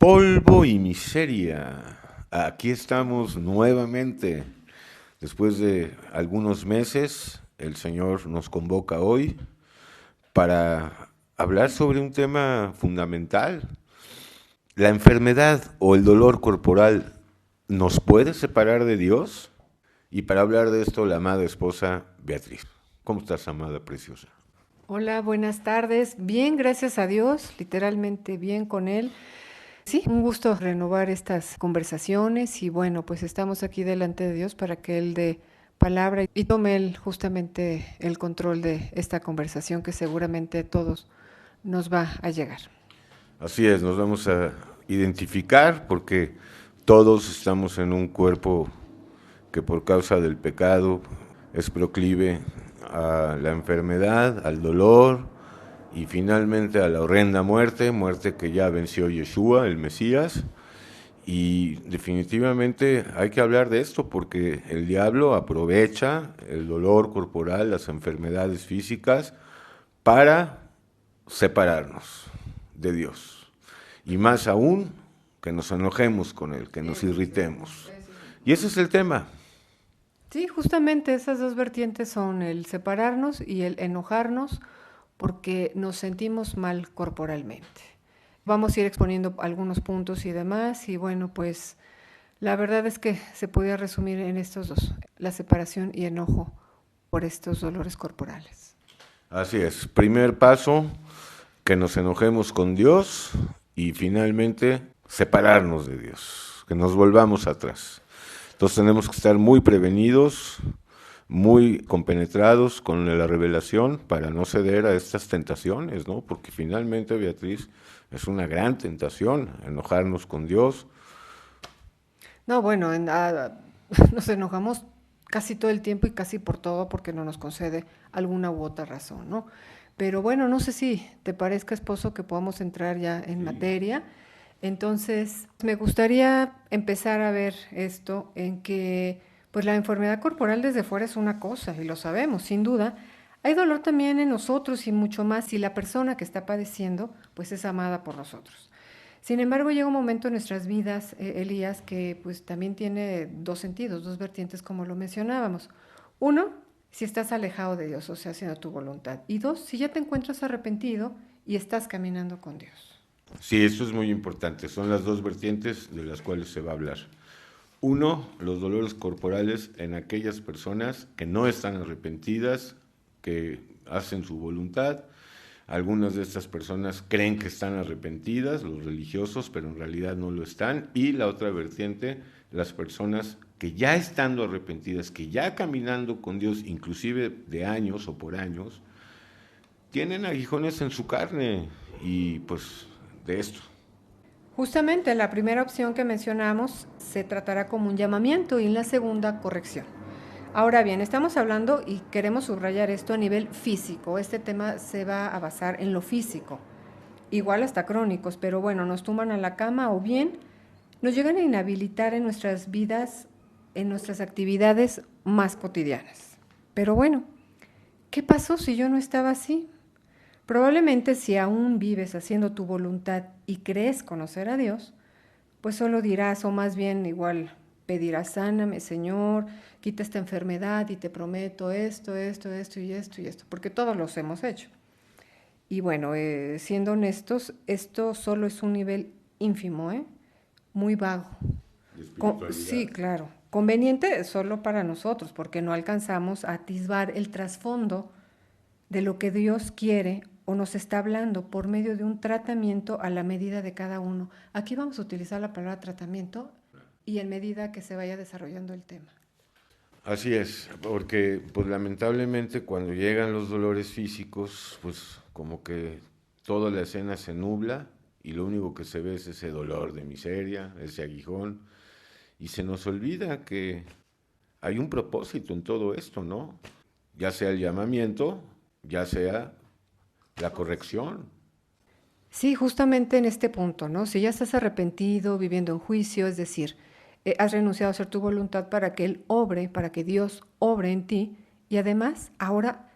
Polvo y miseria. Aquí estamos nuevamente. Después de algunos meses, el Señor nos convoca hoy para hablar sobre un tema fundamental. ¿La enfermedad o el dolor corporal nos puede separar de Dios? Y para hablar de esto, la amada esposa Beatriz. ¿Cómo estás, amada preciosa? Hola, buenas tardes. Bien, gracias a Dios, literalmente bien con Él. Sí, un gusto renovar estas conversaciones y bueno, pues estamos aquí delante de Dios para que Él dé palabra y tome Él justamente el control de esta conversación que seguramente a todos nos va a llegar. Así es, nos vamos a identificar porque todos estamos en un cuerpo que por causa del pecado es proclive a la enfermedad, al dolor y finalmente a la horrenda muerte, muerte que ya venció Yeshua, el Mesías. Y definitivamente hay que hablar de esto porque el diablo aprovecha el dolor corporal, las enfermedades físicas, para separarnos de Dios. Y más aún, que nos enojemos con Él, que nos Eso es verdad, irritemos. eso es verdad. Y ese es el tema. Sí, justamente esas dos vertientes son el separarnos y el enojarnos porque nos sentimos mal corporalmente. Vamos a ir exponiendo algunos puntos y demás y bueno, pues la verdad es que se podría resumir en estos dos, la separación y enojo por estos dolores corporales. Así es. Primer paso, que nos enojemos con Dios y finalmente separarnos de Dios, que nos volvamos atrás. Entonces tenemos que estar muy prevenidos, muy compenetrados con la revelación para no ceder a estas tentaciones, ¿no? Porque finalmente, Beatriz, es una gran tentación enojarnos con Dios. No, bueno, nos enojamos casi todo el tiempo y casi por todo porque no nos concede alguna u otra razón, ¿no? Pero bueno, no sé si te parezca, esposo, que podamos entrar ya en Sí. materia. Entonces, me gustaría empezar a ver esto en que, pues la enfermedad corporal desde fuera es una cosa, y lo sabemos, sin duda. Hay dolor también en nosotros y mucho más si la persona que está padeciendo, pues es amada por nosotros. Sin embargo, llega un momento en nuestras vidas, Elías, que pues también tiene dos sentidos, dos vertientes como lo mencionábamos. Uno, si estás alejado de Dios, o sea, haciendo tu voluntad. Y dos, si ya te encuentras arrepentido y estás caminando con Dios. Sí, eso es muy importante. Son las dos vertientes de las cuales se va a hablar. Uno, los dolores corporales en aquellas personas que no están arrepentidas, que hacen su voluntad. Algunas de estas personas creen que están arrepentidas, los religiosos, pero en realidad no lo están. Y la otra vertiente, las personas que ya estando arrepentidas, que ya caminando con Dios, inclusive de años o por años, tienen aguijones en su carne. Y pues de esto. Justamente la primera opción que mencionamos se tratará como un llamamiento y la segunda corrección. Ahora bien, estamos hablando y queremos subrayar esto a nivel físico. Este tema se va a basar en lo físico, igual hasta crónicos, pero bueno, nos tumban a la cama o bien nos llegan a inhabilitar en nuestras vidas, en nuestras actividades más cotidianas. Pero bueno, ¿qué pasó si yo no estaba así? Probablemente si aún vives haciendo tu voluntad y crees conocer a Dios, pues solo dirás, o más bien igual pedirás, sáname, Señor, quita esta enfermedad y te prometo esto, esto, esto y esto y esto, porque todos los hemos hecho. Y bueno, siendo honestos, esto solo es un nivel ínfimo, muy vago. De Sí, espiritualidad. claro. Conveniente solo para nosotros, porque no alcanzamos a atisbar el trasfondo de lo que Dios quiere o nos está hablando por medio de un tratamiento a la medida de cada uno. Aquí vamos a utilizar la palabra tratamiento y en medida que se vaya desarrollando el tema. Así es, porque pues lamentablemente cuando llegan los dolores físicos, pues como que toda la escena se nubla y lo único que se ve es ese dolor de miseria, ese aguijón, y se nos olvida que hay un propósito en todo esto, ¿no? Ya sea el llamamiento, ya sea la corrección. Sí, justamente en este punto, ¿no? Si ya estás arrepentido, viviendo en juicio, es decir, has renunciado a hacer tu voluntad para que Él obre, para que Dios obre en ti, y además ahora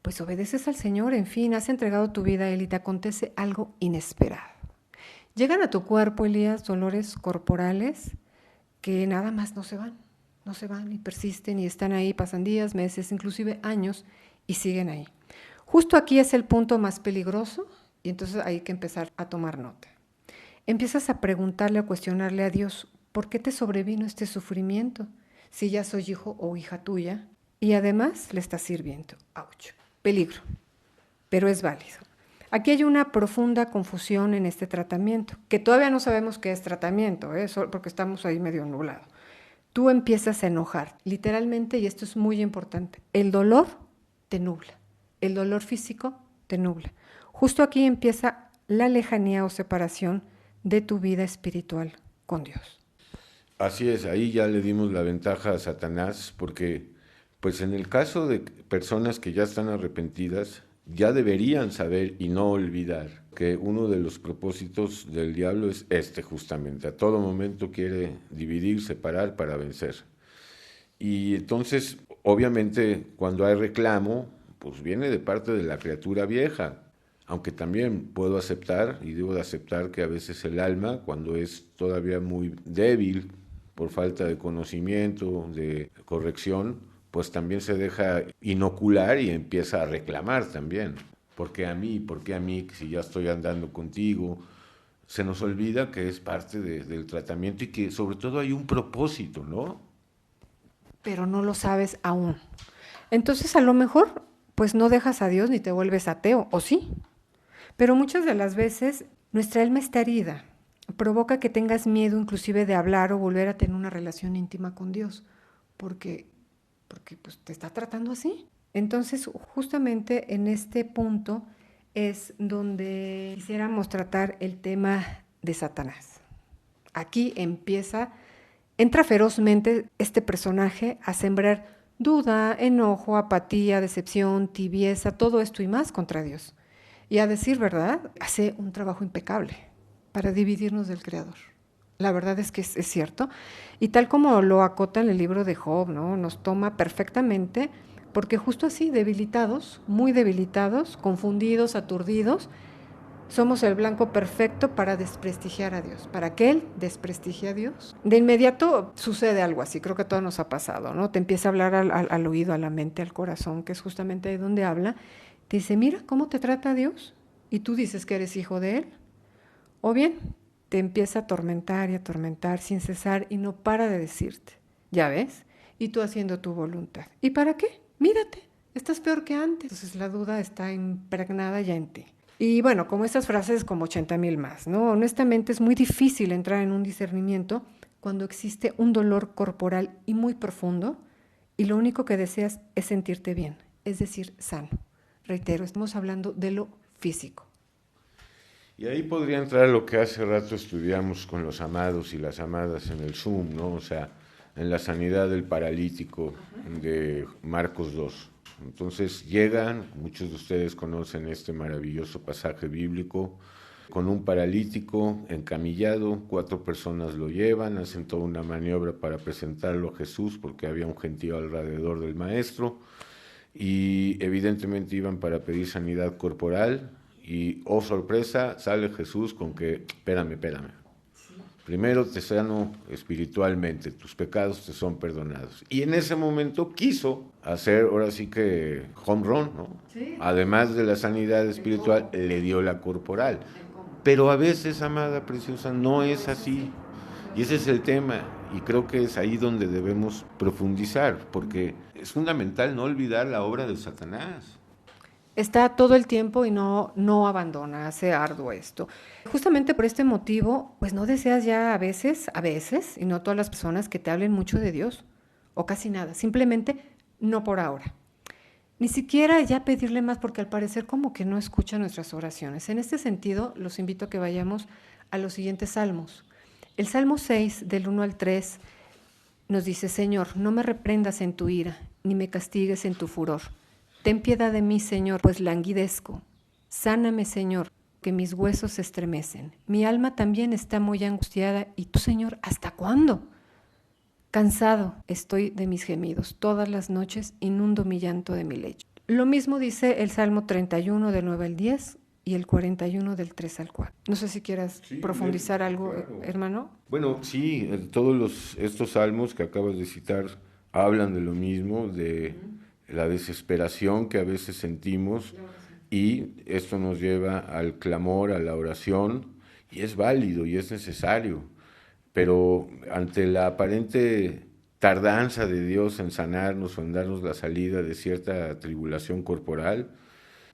pues obedeces al Señor, en fin, has entregado tu vida a Él y te acontece algo inesperado. Llegan a tu cuerpo, Elías, dolores corporales que nada más no se van y persisten y están ahí, pasan días, meses, inclusive años y siguen ahí. Justo aquí es el punto más peligroso y entonces hay que empezar a tomar nota. Empiezas a preguntarle, a cuestionarle a Dios, ¿por qué te sobrevino este sufrimiento? Si ya soy hijo o hija tuya y además le estás sirviendo. ¡Auch! Peligro, pero es válido. Aquí hay una profunda confusión en este tratamiento, que todavía no sabemos qué es tratamiento, porque estamos ahí medio nublados. Tú empiezas a enojar, literalmente, y esto es muy importante, el dolor te nubla, el dolor físico te nubla. Justo aquí empieza la lejanía o separación de tu vida espiritual con Dios. Así es, ahí ya le dimos la ventaja a Satanás, porque pues en el caso de personas que ya están arrepentidas, ya deberían saber y no olvidar que uno de los propósitos del diablo es justamente, a todo momento quiere dividir, separar para vencer. Y entonces, obviamente, cuando hay reclamo, pues viene de parte de la criatura vieja, aunque también puedo aceptar y debo de aceptar que a veces el alma, cuando es todavía muy débil por falta de conocimiento, de corrección, pues también se deja inocular y empieza a reclamar también. ¿Por qué a mí? ¿Por qué a mí? Si ya estoy andando contigo. Se nos olvida que es parte del tratamiento y que sobre todo hay un propósito, ¿no? Pero no lo sabes aún. Entonces, a lo mejor, pues no dejas a Dios ni te vuelves ateo, ¿o sí? Pero muchas de las veces nuestra alma está herida, provoca que tengas miedo inclusive de hablar o volver a tener una relación íntima con Dios, porque pues, te está tratando así. Entonces, justamente en este punto es donde quisiéramos tratar el tema de Satanás. Aquí entra ferozmente este personaje a sembrar duda, enojo, apatía, decepción, tibieza, todo esto y más contra Dios. Y a decir verdad, hace un trabajo impecable para dividirnos del Creador. La verdad es que es cierto. Y tal como lo acota en el libro de Job, ¿no? Nos toma perfectamente, porque justo así, debilitados, muy debilitados, confundidos, aturdidos, somos el blanco perfecto para desprestigiar a Dios, para que Él desprestigie a Dios. De inmediato sucede algo así, creo que todo nos ha pasado, ¿no? Te empieza a hablar al oído, a la mente, al corazón, que es justamente ahí donde habla. Te dice, mira cómo te trata Dios, y tú dices que eres hijo de Él. O bien, te empieza a atormentar sin cesar y no para de decirte, ¿ya ves? Y tú haciendo tu voluntad. ¿Y para qué? Mírate, estás peor que antes. Entonces la duda está impregnada ya en ti. Y bueno, como estas frases, como 80,000 más, ¿no? Honestamente es muy difícil entrar en un discernimiento cuando existe un dolor corporal y muy profundo y lo único que deseas es sentirte bien, es decir, sano. Reitero, estamos hablando de lo físico. Y ahí podría entrar lo que hace rato estudiamos con los amados y las amadas en el Zoom, ¿no? O sea, en la sanidad del paralítico de Marcos 2. Entonces llegan, muchos de ustedes conocen este maravilloso pasaje bíblico, con un paralítico encamillado, 4 personas lo llevan, hacen toda una maniobra para presentarlo a Jesús porque había un gentío alrededor del maestro y evidentemente iban para pedir sanidad corporal y, oh sorpresa, sale Jesús con que, espérame, primero te sano espiritualmente, tus pecados te son perdonados. Y en ese momento quiso hacer, ahora sí que, home run, ¿no? Sí. Además de la sanidad espiritual, le dio la corporal. Pero a veces, amada preciosa, no es así. Y ese es el tema. Y creo que es ahí donde debemos profundizar, porque es fundamental no olvidar la obra de Satanás. Está todo el tiempo y no abandona, hace arduo esto. Justamente por este motivo, pues no deseas ya a veces, y no todas las personas que te hablen mucho de Dios, o casi nada, simplemente no por ahora. Ni siquiera ya pedirle más, porque al parecer como que no escucha nuestras oraciones. En este sentido, los invito a que vayamos a los siguientes salmos. El Salmo 6, del 1 al 3, nos dice, Señor, no me reprendas en tu ira, ni me castigues en tu furor. Ten piedad de mí, Señor, pues languidezco. Sáname, Señor, que mis huesos se estremecen. Mi alma también está muy angustiada. ¿Y tú, Señor, hasta cuándo? Cansado estoy de mis gemidos. Todas las noches inundo mi llanto de mi lecho. Lo mismo dice el Salmo 31, del 9 al 10. y el 41 del 3 al 4. No sé si quieras profundizar algo, claro. hermano. Bueno, sí, estos salmos que acabas de citar hablan de lo mismo, de la desesperación que a veces sentimos, y esto nos lleva al clamor, a la oración, y es válido y es necesario, pero ante la aparente tardanza de Dios en sanarnos o en darnos la salida de cierta tribulación corporal,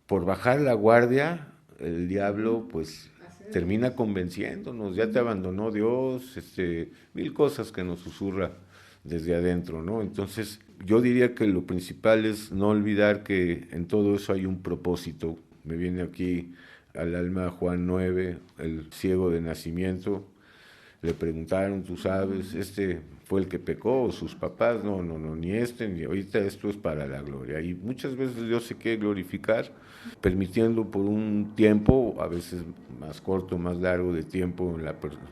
por bajar la guardia, el diablo pues termina convenciéndonos, ya te abandonó Dios, mil cosas que nos susurra desde adentro, ¿no? Entonces, yo diría que lo principal es no olvidar que en todo eso hay un propósito. Me viene aquí al alma Juan 9, el ciego de nacimiento. Le preguntaron, tú sabes, fue el que pecó o sus papás. No, no, no, ni ni ahorita esto es para la gloria. Y muchas veces Dios se quiere glorificar, permitiendo por un tiempo, a veces más corto, más largo de tiempo,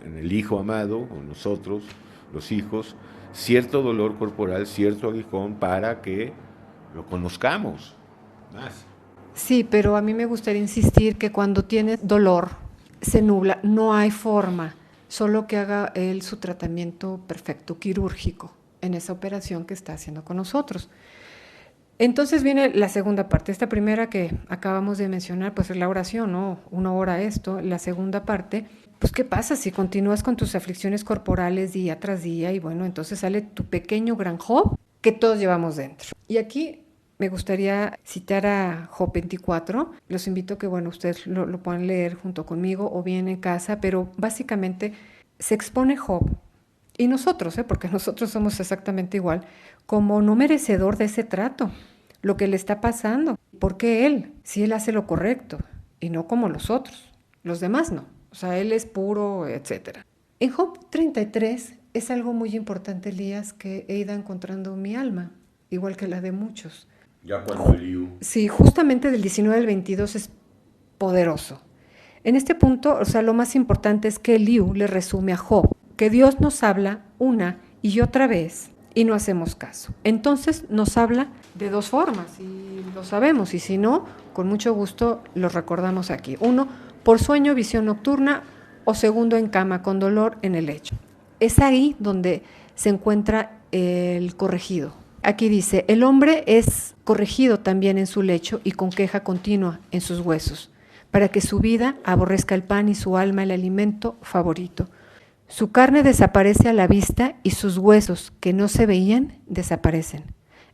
en el hijo amado, o nosotros, los hijos, cierto dolor corporal, cierto aguijón, para que lo conozcamos más. Sí, pero a mí me gustaría insistir que cuando tiene dolor, se nubla, no hay forma, solo que haga él su tratamiento perfecto, quirúrgico, en esa operación que está haciendo con nosotros. Entonces viene la segunda parte. Esta primera que acabamos de mencionar, pues es la oración, ¿no? Una hora esto. La segunda parte, pues ¿qué pasa si continúas con tus aflicciones corporales día tras día? Y bueno, entonces sale tu pequeño gran Job que todos llevamos dentro. Y aquí me gustaría citar a Job 24. Los invito a que, bueno, ustedes lo puedan leer junto conmigo o bien en casa, pero básicamente se expone Job, y nosotros, porque nosotros somos exactamente igual, como no merecedor de ese trato, lo que le está pasando. ¿Por qué él? Si él hace lo correcto y no como los otros, los demás no. O sea, él es puro, etcétera. En Job 33 es algo muy importante, Elías, que he ido encontrando en mi alma, igual que la de muchos. Ya cuando Eliú. Sí, justamente del 19 al 22 es poderoso. En este punto, o sea, lo más importante es que Eliú le resume a Job que Dios nos habla una y otra vez y no hacemos caso. Entonces nos habla de dos formas y lo sabemos, y si no, con mucho gusto lo recordamos aquí. Uno, por sueño, visión nocturna, o segundo, en cama con dolor en el lecho. Es ahí donde se encuentra el corregido. Aquí dice, el hombre es corregido también en su lecho y con queja continua en sus huesos, para que su vida aborrezca el pan y su alma el alimento favorito. Su carne desaparece a la vista y sus huesos, que no se veían, desaparecen.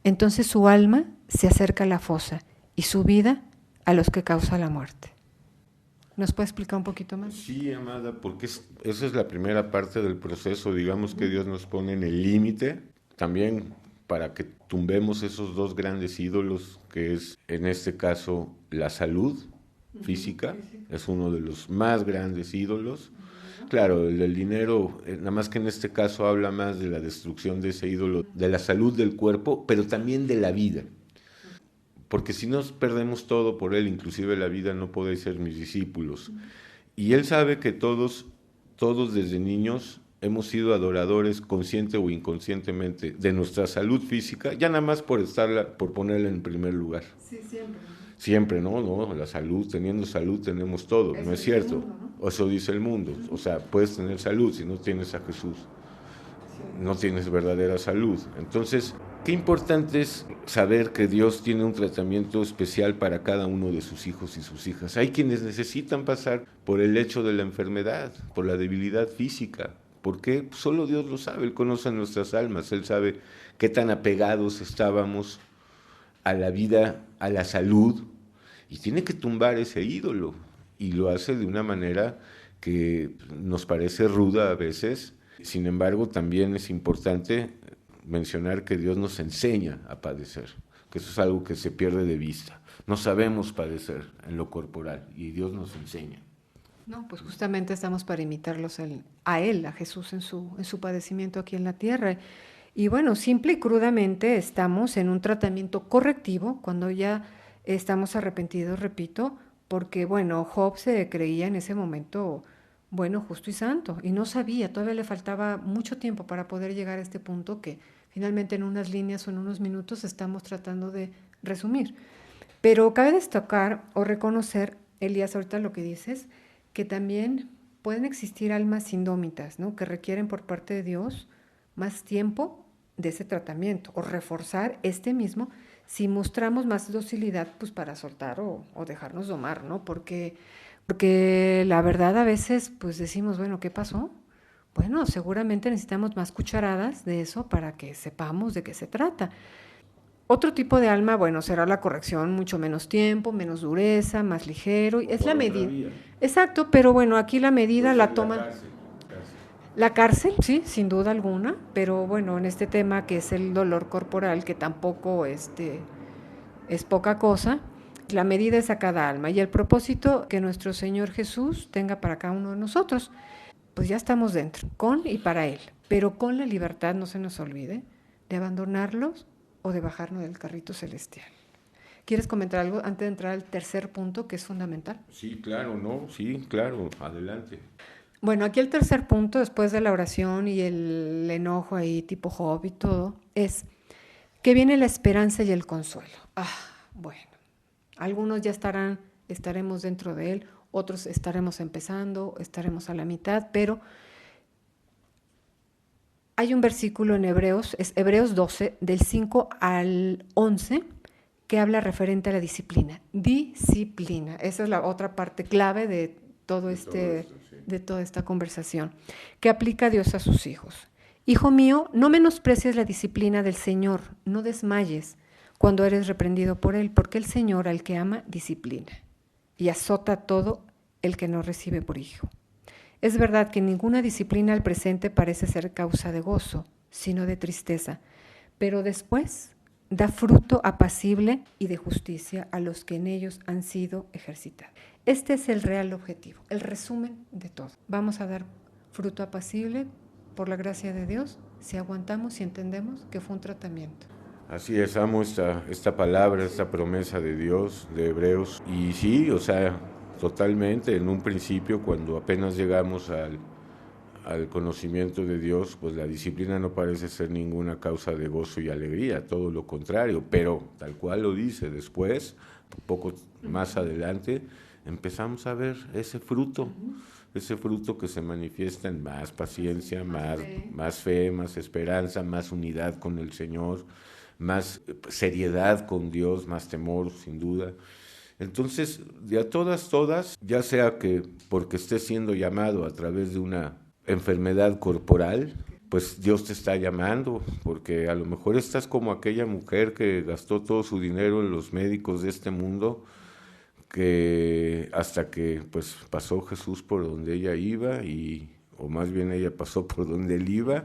Entonces su alma se acerca a la fosa y su vida a los que causa la muerte. ¿Nos puede explicar un poquito más? Sí, amada, porque esa es la primera parte del proceso, digamos que Dios nos pone en el límite, también para que tumbemos esos dos grandes ídolos, que es en este caso la salud física, es uno de los más grandes ídolos. Claro, el del dinero, nada más que en este caso habla más de la destrucción de ese ídolo, de la salud del cuerpo, pero también de la vida. Porque si nos perdemos todo por él, inclusive la vida, no podéis ser mis discípulos. Y él sabe que todos desde niños hemos sido adoradores, consciente o inconscientemente, de nuestra salud física, ya nada más por ponerla en primer lugar. Sí, siempre. Siempre, ¿no? La salud, teniendo salud tenemos todo, ¿no es cierto? Mundo, ¿no? Eso dice el mundo. O sea, puedes tener salud si no tienes a Jesús. No tienes verdadera salud. Entonces, qué importante es saber que Dios tiene un tratamiento especial para cada uno de sus hijos y sus hijas. Hay quienes necesitan pasar por el hecho de la enfermedad, por la debilidad física. ¿Por qué? Solo Dios lo sabe. Él conoce nuestras almas. Él sabe qué tan apegados estábamos a la vida, a la salud, y tiene que tumbar ese ídolo, y lo hace de una manera que nos parece ruda a veces. Sin embargo, también es importante mencionar que Dios nos enseña a padecer, que eso es algo que se pierde de vista. No sabemos padecer en lo corporal, y Dios nos enseña. No, pues justamente estamos para imitarlos a Él, a Jesús en su padecimiento aquí en la tierra. Y bueno, simple y crudamente estamos en un tratamiento correctivo cuando ya estamos arrepentidos, repito, porque bueno, Job se creía en ese momento bueno, justo y santo, y no sabía, todavía le faltaba mucho tiempo para poder llegar a este punto que finalmente en unas líneas o en unos minutos estamos tratando de resumir. Pero cabe destacar o reconocer Elías, ahorita lo que dices, que también pueden existir almas indómitas, ¿no? Que requieren por parte de Dios más tiempo de ese tratamiento o reforzar este mismo si mostramos más docilidad pues para soltar o dejarnos domar, ¿no? Porque la verdad a veces pues decimos, bueno, ¿qué pasó? Bueno, seguramente necesitamos más cucharadas de eso para que sepamos de qué se trata. Otro tipo de alma, bueno, será la corrección, mucho menos tiempo, menos dureza, más ligero. Es la medida. Exacto, pero bueno, aquí la medida la toma la cárcel, sí, sin duda alguna, pero bueno, en este tema que es el dolor corporal, que tampoco es poca cosa, la medida es a cada alma y el propósito que nuestro Señor Jesús tenga para cada uno de nosotros. Pues ya estamos dentro, con y para Él, pero con la libertad, no se nos olvide, de abandonarlos o de bajarnos del carrito celestial. ¿Quieres comentar algo antes de entrar al tercer punto, que es fundamental? Sí, claro, ¿no? Sí, claro, adelante. Bueno, aquí el tercer punto, después de la oración y el enojo ahí tipo Job y todo, es que viene la esperanza y el consuelo. Bueno, algunos ya estaremos dentro de él, otros estaremos empezando, estaremos a la mitad, pero hay un versículo en Hebreos, es Hebreos 12, del 5 al 11, que habla referente a la disciplina. Disciplina, esa es la otra parte clave de de toda esta conversación, que aplica Dios a sus hijos. Hijo mío, no menosprecies la disciplina del Señor, no desmayes cuando eres reprendido por Él, porque el Señor al que ama disciplina y azota a todo el que no recibe por hijo. Es verdad que ninguna disciplina al presente parece ser causa de gozo, sino de tristeza, pero después da fruto apacible y de justicia a los que en ellos han sido ejercitados. Este es el real objetivo, el resumen de todo. Vamos a dar fruto apacible por la gracia de Dios si aguantamos y entendemos que fue un tratamiento. Así es, amo esta palabra, esta promesa de Dios, de Hebreos. Y sí, o sea, totalmente, en un principio, cuando apenas llegamos al conocimiento de Dios, pues la disciplina no parece ser ninguna causa de gozo y alegría, todo lo contrario, pero tal cual lo dice, después, un poco más adelante, empezamos a ver ese fruto que se manifiesta en más paciencia, más fe, más esperanza, más unidad con el Señor, más seriedad con Dios, más temor, sin duda. Entonces, de a todas, ya sea que porque estés siendo llamado a través de una enfermedad corporal, pues Dios te está llamando, porque a lo mejor estás como aquella mujer que gastó todo su dinero en los médicos de este mundo, que hasta que pues pasó Jesús por donde ella iba, o más bien ella pasó por donde él iba,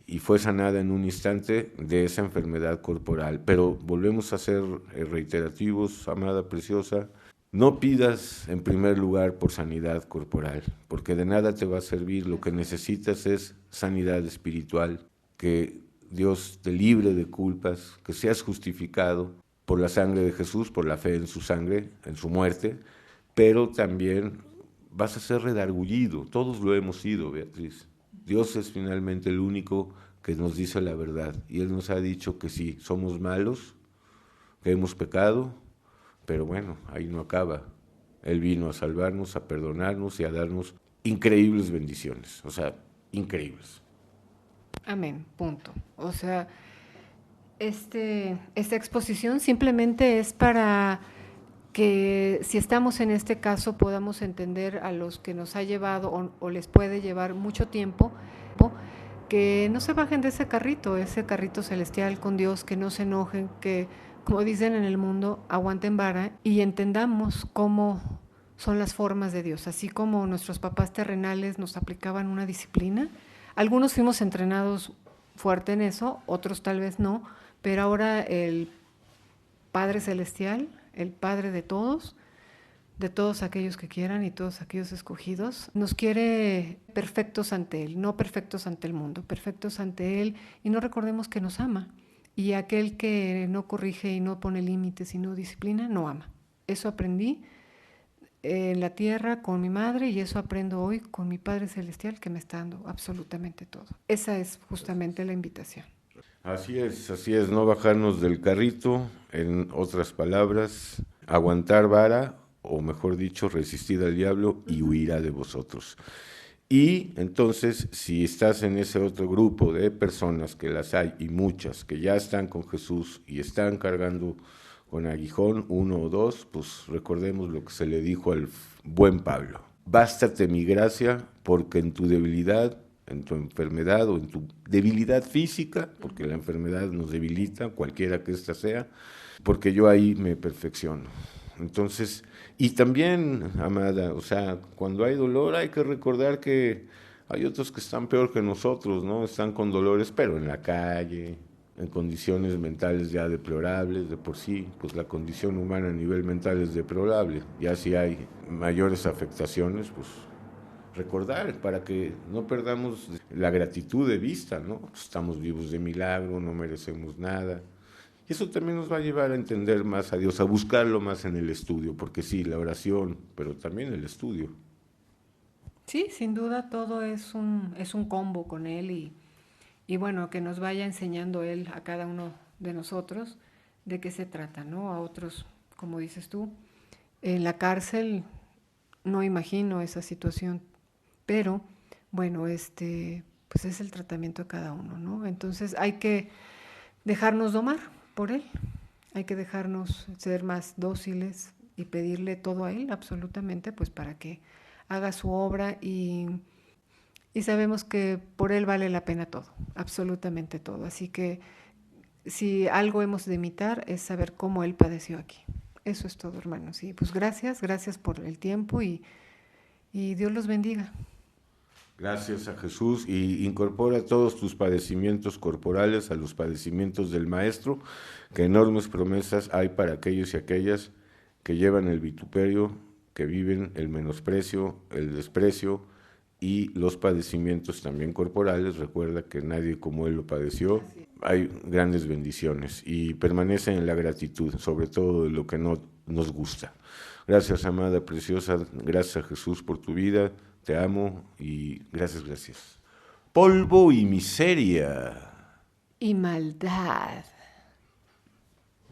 y fue sanada en un instante de esa enfermedad corporal. Pero volvemos a ser reiterativos, amada preciosa, no pidas en primer lugar por sanidad corporal, porque de nada te va a servir. Lo que necesitas es sanidad espiritual, que Dios te libre de culpas, que seas justificado por la sangre de Jesús, por la fe en su sangre, en su muerte, pero también vas a ser redargullido. Todos lo hemos sido, Beatriz. Dios es finalmente el único que nos dice la verdad, y Él nos ha dicho que sí, somos malos, que hemos pecado, pero bueno, ahí no acaba. Él vino a salvarnos, a perdonarnos y a darnos increíbles bendiciones, o sea, increíbles. Amén, punto. O sea, esta exposición simplemente es para que si estamos en este caso podamos entender a los que nos ha llevado o les puede llevar mucho tiempo, que no se bajen de ese carrito celestial con Dios, que no se enojen, que, como dicen en el mundo, aguanten vara y entendamos cómo son las formas de Dios. Así como nuestros papás terrenales nos aplicaban una disciplina, algunos fuimos entrenados fuerte en eso, otros tal vez no, pero ahora el Padre Celestial, el Padre de todos aquellos que quieran y todos aquellos escogidos, nos quiere perfectos ante Él, no perfectos ante el mundo, perfectos ante Él, y no recordemos que nos ama. Y aquel que no corrige y no pone límites y no disciplina, no ama. Eso aprendí en la tierra con mi madre y eso aprendo hoy con mi Padre Celestial, que me está dando absolutamente todo. Esa es justamente la invitación. Así es, no bajarnos del carrito, en otras palabras, aguantar vara o mejor dicho, resistid al diablo y huirá de vosotros. Y entonces, si estás en ese otro grupo de personas, que las hay y muchas, que ya están con Jesús y están cargando con aguijón, 1 o 2, pues recordemos lo que se le dijo al buen Pablo. Bástate mi gracia, porque en tu debilidad, en tu enfermedad o en tu debilidad física, porque la enfermedad nos debilita, cualquiera que ésta sea, porque yo ahí me perfecciono. Entonces, y también, amada, o sea, cuando hay dolor hay que recordar que hay otros que están peor que nosotros, ¿no? Están con dolores, pero en la calle, en condiciones mentales ya deplorables, de por sí, pues la condición humana a nivel mental es deplorable. Ya si hay mayores afectaciones, pues recordar para que no perdamos la gratitud de vista, ¿no? Estamos vivos de milagro, no merecemos nada. Y eso también nos va a llevar a entender más a Dios, a buscarlo más en el estudio, porque sí, la oración, pero también el estudio. Sí, sin duda todo es un combo con Él y bueno, que nos vaya enseñando Él a cada uno de nosotros de qué se trata, ¿no? A otros, como dices tú, en la cárcel no imagino esa situación, pero bueno, pues es el tratamiento de cada uno, ¿no? Entonces hay que dejarnos domar por Él, hay que dejarnos ser más dóciles y pedirle todo a Él, absolutamente, pues para que haga su obra y sabemos que por Él vale la pena todo, absolutamente todo. Así que si algo hemos de imitar es saber cómo Él padeció aquí. Eso es todo, hermanos. Y pues gracias por el tiempo y Dios los bendiga. Gracias a Jesús y incorpora todos tus padecimientos corporales a los padecimientos del Maestro, que enormes promesas hay para aquellos y aquellas que llevan el vituperio, que viven el menosprecio, el desprecio y los padecimientos también corporales. Recuerda que nadie como Él lo padeció. Hay grandes bendiciones y permanece en la gratitud, sobre todo de lo que no nos gusta. Gracias, amada, preciosa. Gracias a Jesús por tu vida. Te amo y gracias. Polvo y miseria. Y maldad.